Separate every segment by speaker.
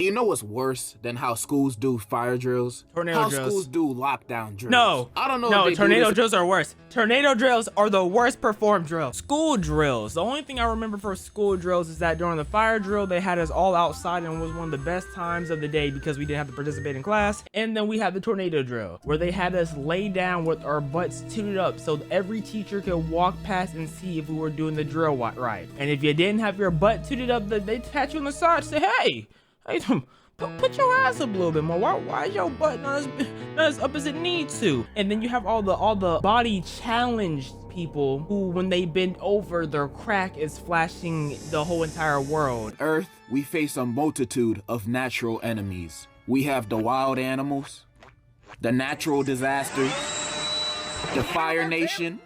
Speaker 1: You know what's worse than how schools do fire drills?
Speaker 2: Tornado drills.
Speaker 1: How schools do lockdown drills.
Speaker 2: No.
Speaker 1: I don't know.
Speaker 2: No,
Speaker 1: if they
Speaker 2: tornado
Speaker 1: do this.
Speaker 2: drills are worse. Tornado drills are the worst performed drills. School drills. The only thing I remember for school drills is that during the fire drill, they had us all outside and it was one of the best times of the day because we didn't have to participate in class. And then we had the tornado drill where they had us lay down with our butts tooted up so every teacher could walk past and see if we were doing the drill right. And if you didn't have your butt tooted up, they'd pat you on the side and say, hey, put your ass up a little bit more. Why is your butt not as up as it needs to? And then you have all the body challenged people who, when they bend over, their crack is flashing the whole entire world.
Speaker 1: Earth, we face a multitude of natural enemies. We have the wild animals, the natural disasters, the Fire Nation,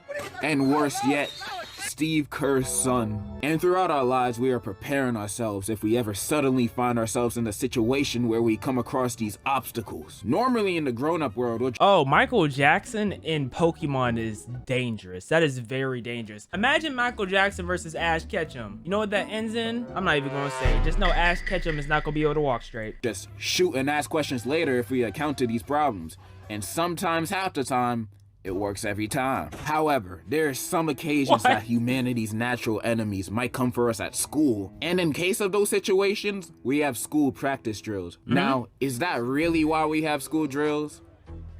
Speaker 1: and worse yet, Steve Kerr's son. And throughout our lives, we are preparing ourselves if we ever suddenly find ourselves in a situation where we come across these obstacles. Normally in the grown-up world, which
Speaker 2: Michael Jackson in Pokemon is dangerous. That is very dangerous. Imagine Michael Jackson versus Ash Ketchum. You know what that ends in? I'm not even gonna say. Just know Ash Ketchum is not gonna be able to walk straight.
Speaker 1: just shoot and ask questions later if we account to these problems. And sometimes, half the time, it works every time. However, there are some occasions that humanity's natural enemies might come for us at school. And in case of those situations, we have school practice drills. Now, is that really why we have school drills?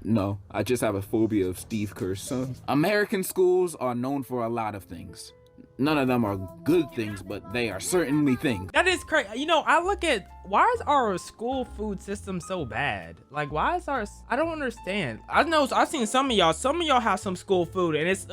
Speaker 1: No, I just have a phobia of Steve Kerr's son. American schools are known for a lot of things. None of them are good things, but they are certainly things.
Speaker 2: That is crazy. You know, I look at, why is our school food system so bad? Like, why is I don't understand. I know, I've seen some of y'all have some school food and it's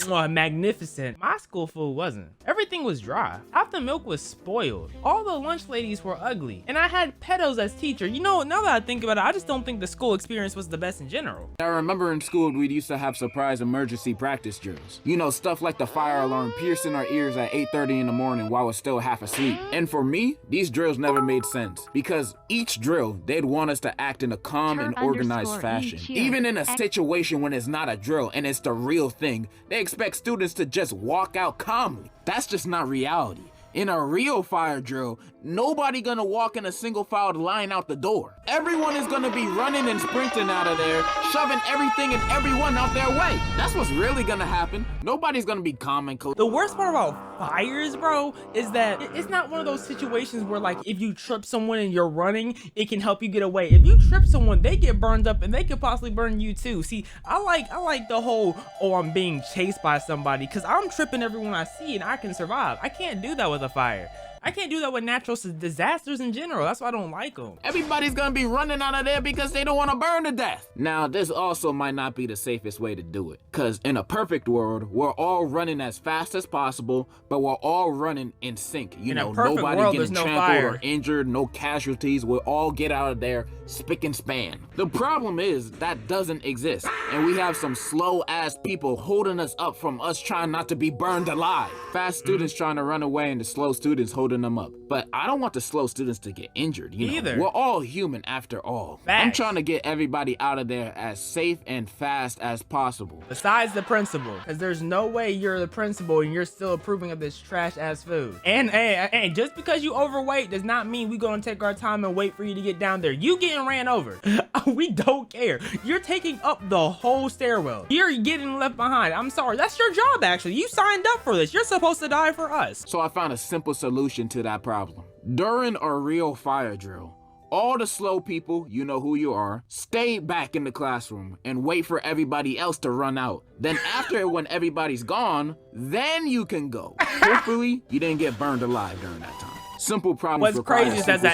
Speaker 2: magnificent. My school food wasn't. Everything was dry. Half the milk was spoiled. All the lunch ladies were ugly. And I had pedos as teacher. You know, now that I think about it, I just don't think the school experience was the best in general.
Speaker 1: I remember in school, we used to have surprise emergency practice drills. You know, stuff like the fire alarm piercing our ears at 8:30 in the morning while we're still half asleep. And for me, these drills never made sense because each drill, they'd want us to act in a calm and organized fashion. Even in a situation when it's not a drill and it's the real thing, they expect students to just walk out calmly. That's just not reality. In a real fire drill, nobody gonna walk in a single filed line out the door. Everyone is gonna be running and sprinting out of there, shoving everything and everyone out their way. That's what's really gonna happen. Nobody's gonna be calm and collected.
Speaker 2: The worst part about fires, bro, is that it's not one of those situations where, like, if you trip someone and you're running, it can help you get away. If you trip someone, they get burned up and they could possibly burn you too. See, I like the whole, I'm being chased by somebody, because I'm tripping everyone I see and I can survive. I can't do that with a fire. I can't do that with natural disasters in general. That's why I don't like them.
Speaker 1: Everybody's gonna be running out of there because they don't want to burn to death. Now, this also might not be the safest way to do it, because in a perfect world, we're all running as fast as possible, but we're all running in sync. You know, nobody getting trampled or injured, no casualties. We'll all get out of there spick and span. The problem is that doesn't exist, and we have some slow ass people holding us up from us trying not to be burned alive. Fast students trying to run away and the slow students holding them up. But I don't want the slow students to get injured, you know. We're all human after all. I'm trying to get everybody out of there as safe and fast as possible.
Speaker 2: Besides the principal, because there's no way you're the principal and you're still approving of this trash ass food. And just because you overweight does not mean we're gonna take our time and wait for you to get down there. You getting ran over. We don't care. You're taking up the whole stairwell. You're getting left behind. I'm sorry, that's your job actually. You signed up for this. You're supposed to die for us.
Speaker 1: So I found a simple solution to that problem. During a real fire drill, all the slow people, you know who you are, stay back in the classroom and wait for everybody else to run out. Then after, when everybody's gone, then you can go. Hopefully, you didn't get burned alive during that time. Simple problems. What's crazy is that's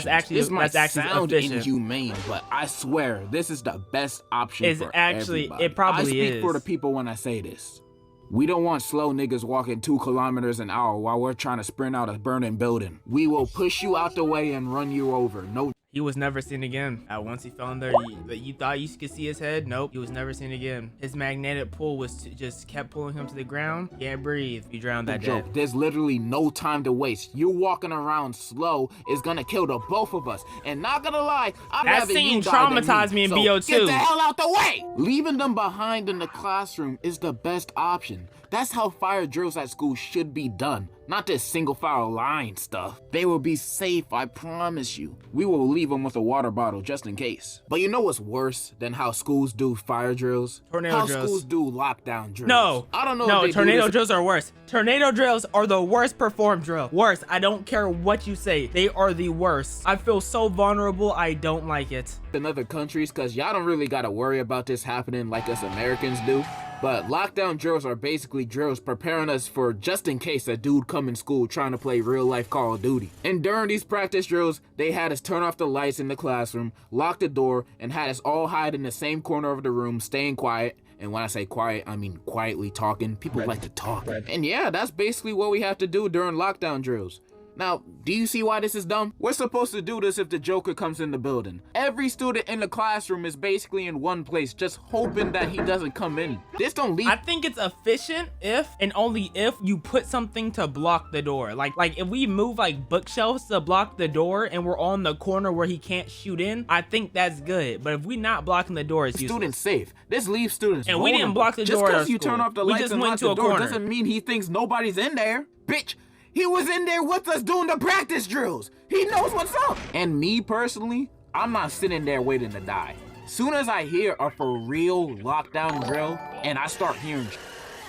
Speaker 1: actually sound inhumane, but I swear this is the best option for everybody.
Speaker 2: It probably is.
Speaker 1: I speak for the people when I say this. We don't want slow niggas walking 2 kilometers an hour while we're trying to sprint out a burning building. We will push you out the way and run you over. No.
Speaker 2: He was never seen again. Once he fell in there, you thought you could see his head. Nope, he was never seen again. His magnetic pull just kept pulling him to the ground. Can't breathe. He drowned that day.
Speaker 1: There's literally no time to waste. You walking around slow is gonna kill the both of us. And not gonna lie,
Speaker 2: that scene traumatized me in BO2.
Speaker 1: Get the hell out the way! Leaving them behind in the classroom is the best option. That's how fire drills at school should be done. Not this single file line stuff. They will be safe, I promise you. We will leave them with a water bottle just in case. But you know what's worse than how schools do fire drills?
Speaker 2: Tornado
Speaker 1: how
Speaker 2: drills.
Speaker 1: Schools do lockdown drills.
Speaker 2: No.
Speaker 1: I don't know
Speaker 2: No,
Speaker 1: if they
Speaker 2: tornado
Speaker 1: do this.
Speaker 2: drills are worse. Tornado drills are the worst performed drill. Worst. I don't care what you say. They are the worst. I feel so vulnerable. I don't like it.
Speaker 1: In other countries, because y'all don't really got to worry about this happening like us Americans do. But lockdown drills are basically drills preparing us for just in case a dude come in school trying to play real life Call of Duty. And during these practice drills, they had us turn off the lights in the classroom, lock the door, and had us all hide in the same corner of the room, staying quiet. And when I say quiet, I mean quietly talking. People like to talk. And yeah, that's basically what we have to do during lockdown drills. Now, do you see why this is dumb? We're supposed to do this if the Joker comes in the building. Every student in the classroom is basically in one place, just hoping that he doesn't come in. This don't leave.
Speaker 2: I think it's efficient if and only if you put something to block the door. Like if we move like bookshelves to block the door and we're on the corner where he can't shoot in, I think that's good. But if we're not blocking the door, it's useless.
Speaker 1: Students safe. This leaves students
Speaker 2: And we didn't block the
Speaker 1: just
Speaker 2: door at our
Speaker 1: because you
Speaker 2: school.
Speaker 1: turn off the
Speaker 2: We
Speaker 1: lights
Speaker 2: just
Speaker 1: and
Speaker 2: went
Speaker 1: lock
Speaker 2: to
Speaker 1: the
Speaker 2: a
Speaker 1: door
Speaker 2: corner.
Speaker 1: doesn't mean he thinks nobody's in there. Bitch, he was in there with us doing the practice drills. He knows what's up. And me personally, I'm not sitting there waiting to die. Soon as I hear a for real lockdown drill and I start hearing,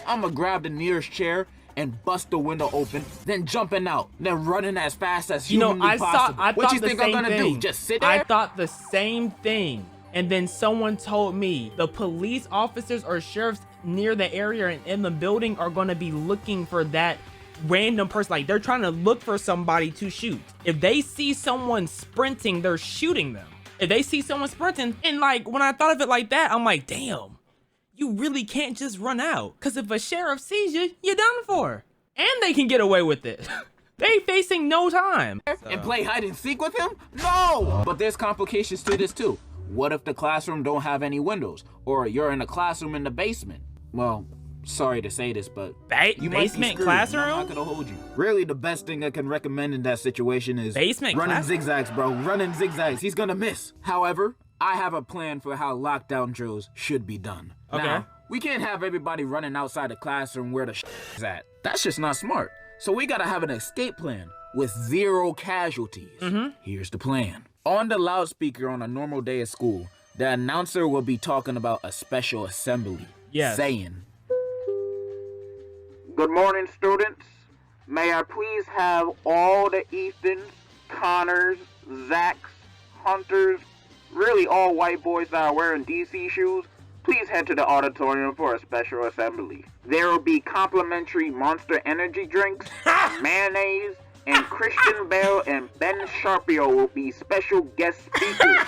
Speaker 1: I'ma grab the nearest chair and bust the window open, then jumping out, then running as fast as humanly possible. What you think I'm gonna do? Just sit there?
Speaker 2: I thought the same thing. And then someone told me the police officers or sheriffs near the area and in the building are gonna be looking for that random person. Like they're trying to look for somebody to shoot. If they see someone sprinting, they're shooting them. If they see someone sprinting, and like when I thought of it like that, I'm like, damn, you really can't just run out. Cause if a sheriff sees you, you're done for. And they can get away with it. They facing no time.
Speaker 1: And play hide and seek with him? No! But there's complications to this too. What if the classroom don't have any windows? Or you're in a classroom in the basement? Well, sorry to say this, but you might be
Speaker 2: basement
Speaker 1: screwed.
Speaker 2: classroom?
Speaker 1: I'm not gonna hold you. Really, the best thing I can recommend in that situation is
Speaker 2: Basement
Speaker 1: running
Speaker 2: classroom?
Speaker 1: zigzags, bro. Running zigzags. He's gonna miss. However, I have a plan for how lockdown drills should be done.
Speaker 2: Okay.
Speaker 1: Now, we can't have everybody running outside the classroom where the is at. That's just not smart. So we gotta have an escape plan with 0 casualties. Here's the plan. On the loudspeaker on a normal day at school, the announcer will be talking about a special assembly.
Speaker 2: Yes.
Speaker 1: Saying, "Good morning, students. May I please have all the Ethans, Connors, Zachs, Hunters, really all white boys that are wearing DC shoes, please head to the auditorium for a special assembly. There will be complimentary Monster Energy drinks, mayonnaise, and Christian Bale and Ben Sharpio will be special guest speakers.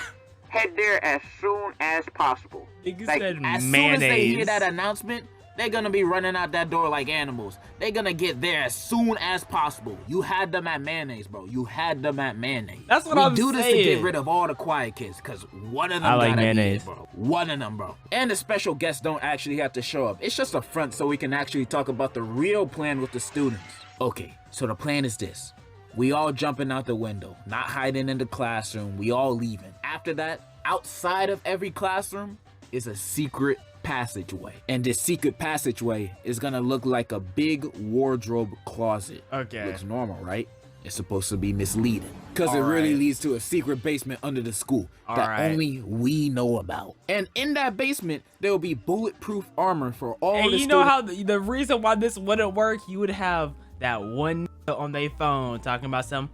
Speaker 1: Head there as soon as possible."
Speaker 2: Nigga
Speaker 1: Like,
Speaker 2: said
Speaker 1: as soon as they hear
Speaker 2: mayonnaise.
Speaker 1: that announcement, they're gonna be running out that door like animals. They're gonna get there as soon as possible. You had them at mayonnaise, bro. You had them at mayonnaise.
Speaker 2: That's what
Speaker 1: we
Speaker 2: I'm
Speaker 1: do this to
Speaker 2: saying.
Speaker 1: get rid of all the quiet kids, because one of them
Speaker 2: I like
Speaker 1: gotta
Speaker 2: mayonnaise.
Speaker 1: eat it, bro. One of them, bro. And the special guests don't actually have to show up. It's just a front so we can actually talk about the real plan with the students. Okay, so the plan is this. We all jumping out the window, not hiding in the classroom. We all leaving. After that, outside of every classroom is a secret passageway. And this secret passageway is gonna look like a big wardrobe closet.
Speaker 2: Okay.
Speaker 1: Looks normal, right? It's supposed to be misleading. Because it really leads to a secret basement under the school that only we know about. And in that basement, there will be bulletproof armor for all
Speaker 2: And
Speaker 1: the
Speaker 2: you know
Speaker 1: students.
Speaker 2: how the reason why this wouldn't work, you would have that one on their phone talking about some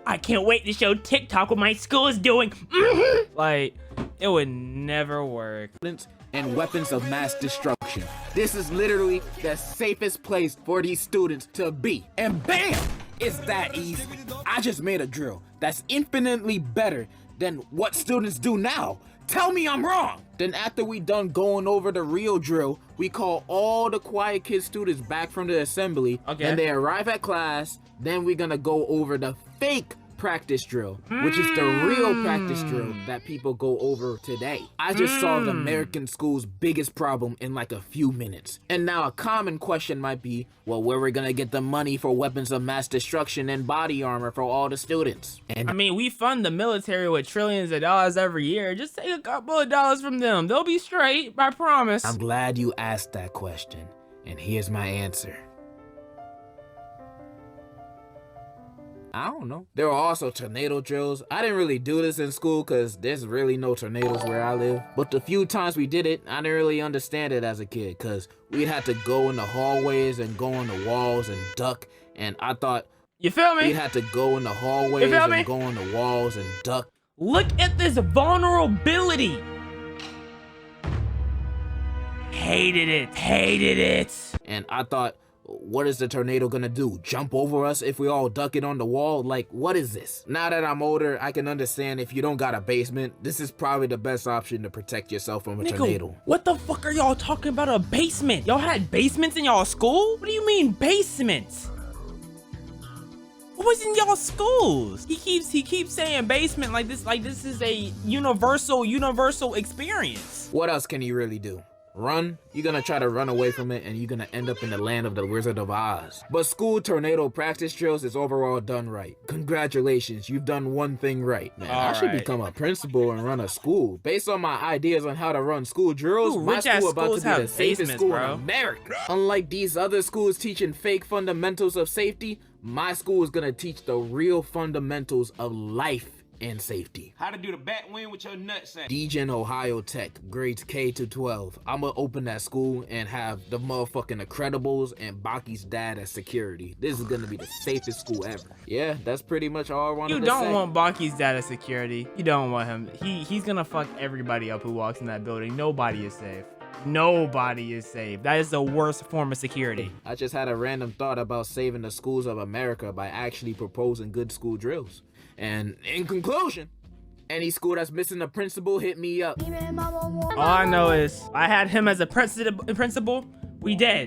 Speaker 2: I can't wait to show TikTok what my school is doing. Like, it would never work.
Speaker 1: And weapons of mass destruction. This is literally the safest place for these students to be. And bam! It's that easy. I just made a drill that's infinitely better than what students do now. Tell me I'm wrong. Then after we done going over the real drill, we call all the quiet kid students back from the assembly.
Speaker 2: Okay.
Speaker 1: And they arrive at class. Then we're gonna go over the fake practice drill, which is the real practice drill that people go over today. I just solved American school's biggest problem in like a few minutes. And now a common question might be, well, where we're gonna get the money for weapons of mass destruction and body armor for all the students? And
Speaker 2: I mean, we fund the military with trillions of dollars every year. Just take a couple of dollars from them. They'll be straight, I promise.
Speaker 1: I'm glad you asked that question. And here's my answer. I don't know. There were also tornado drills. I didn't really do this in school because there's really no tornadoes where I live. But the few times we did it, I didn't really understand it as a kid because we'd have to go in the hallways and go on the walls and duck. And I thought,
Speaker 2: you feel me?
Speaker 1: we'd have to go in the hallways and go on the walls and duck.
Speaker 2: Look at this vulnerability. Hated it.
Speaker 1: And I thought, what is the tornado gonna do? Jump over us if we all duck it on the wall? Like, what is this? Now that I'm older, I can understand if you don't got a basement, this is probably the best option to protect yourself from a tornado.
Speaker 2: What the fuck are y'all talking about a basement? Y'all had basements in y'all school? What do you mean basements? What was in y'all schools? He keeps saying basement like this is a universal experience.
Speaker 1: What else can you really do? Run? You're gonna try to run away from it and you're gonna end up in the land of the Wizard of Oz. But school tornado practice drills is overall done right. Congratulations, you've done one thing right. Man, I should become a principal and run a school. Based on my ideas on how to run school drills, my school about to be the safest school in America. Unlike these other schools teaching fake fundamentals of safety, my school is gonna teach the real fundamentals of life and safety.
Speaker 3: How to do the bat wing with your nutsack.
Speaker 1: Degen Ohio Tech, grades K to 12. I'ma open that school and have the motherfucking Incredibles and Baki's dad as security. This is gonna be the safest school ever. Yeah, that's pretty much all I wanted to say.
Speaker 2: You don't want Baki's dad as security. You don't want him. He's gonna fuck everybody up who walks in that building. Nobody is safe. Nobody is safe. That is the worst form of security.
Speaker 1: I just had a random thought about saving the schools of America by actually proposing good school drills. And in conclusion, any school that's missing a principal, hit me up.
Speaker 2: All I know is I had him as a principal. We dead.